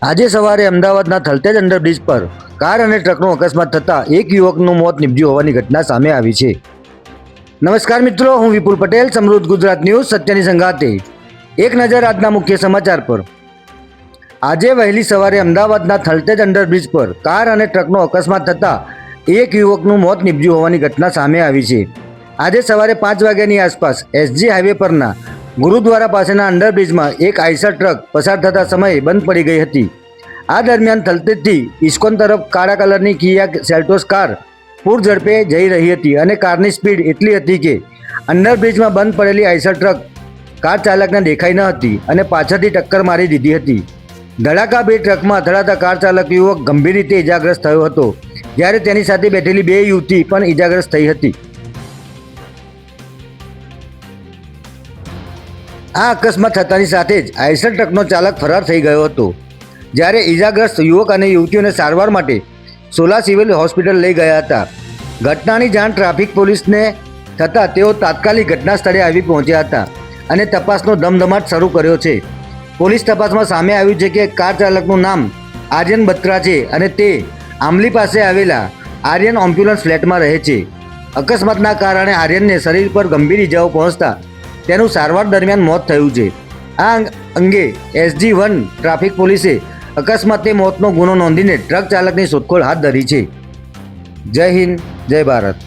આજે સવારે અમદાવાદના થલતેજ અંડરબ્રિજ પર કાર અને ટ્રકનો અકસ્માત થતાં એક યુવકનું મોત નીપજ્યું હોવાની ઘટના સામે આવી છે. નમસ્કાર મિત્રો, હું વિપુલ પટેલ, સમૃદ્ધ ગુજરાત ન્યૂઝ સત્યની સંગાતે. એક નજર આજના મુખ્ય સમાચાર પર. આજે વહેલી સવારે અમદાવાદના થલતેજ અંડરબ્રિજ પર કાર અને ટ્રકનો અકસ્માત થતાં એક યુવકનું મોત નીપજ્યું હોવાની ઘટના સામે આવી છે. આજે સવારે 5 વાગ્યાની આસપાસ એસજી હાઈવે પરના ગુરુદ્વારા પાસેના અંડરબ્રિજમાં એક આઈસર ટ્રક પસાર થતા સમયે બંધ પડી ગઈ હતી. આ દરમિયાન થલતેજથી ઇસ્કોન તરફ કાળા કલરની કિયા સેલ્ટોસ કાર પૂર ઝડપે જઈ રહી હતી અને કારની સ્પીડ એટલી હતી કે અંડરબ્રિજમાં બંધ પડેલી આઈસર ટ્રક કાર ચાલકને દેખાઈ ન હતી અને પાછળથી ટક્કર મારી દીધી હતી. ધડાકાભેર ટ્રકમાં અથડાતા કાર ચાલક યુવક ગંભીર રીતે ઇજાગ્રસ્ત થયો હતો, જ્યારે તેની સાથે બેઠેલી 2 યુવતી પણ ઇજાગ્રસ્ત થઈ હતી. આ અકસ્માત થતાની સાથે જ આઈસર ટ્રકનો ચાલક ફરાર થઈ ગયો હતો, જ્યારે ઇજાગ્રસ્ત યુવક અને યુવતીઓને સારવાર માટે સોલા સિવિલ હોસ્પિટલ લઈ ગયા હતા. ઘટનાની જાણ ટ્રાફિક પોલીસને થતાં તેઓ તાત્કાલિક ઘટના સ્થળે આવી પહોંચ્યા હતા અને તપાસનો ધમધમાટ શરૂ કર્યો છે. પોલીસ તપાસમાં સામે આવ્યું છે કે કાર ચાલકનું નામ આર્યન બત્રા છે અને તે આમલી પાસે આવેલા આર્યન એમ્બ્યુલન્સ ફ્લેટમાં રહે છે. અકસ્માતના કારણે આર્યનને શરીર પર ગંભીર ઇજાઓ પહોંચતા તેનું સારવાર દરમિયાન મોત થયું છે. આ અંગે SG-1 ટ્રાફિક પોલીસે અકસ્માતે મોતનો ગુનો નોંધીને ટ્રક ચાલકની શોધખોળ હાથ ધરી છે. જય હિન્દ, જય ભારત.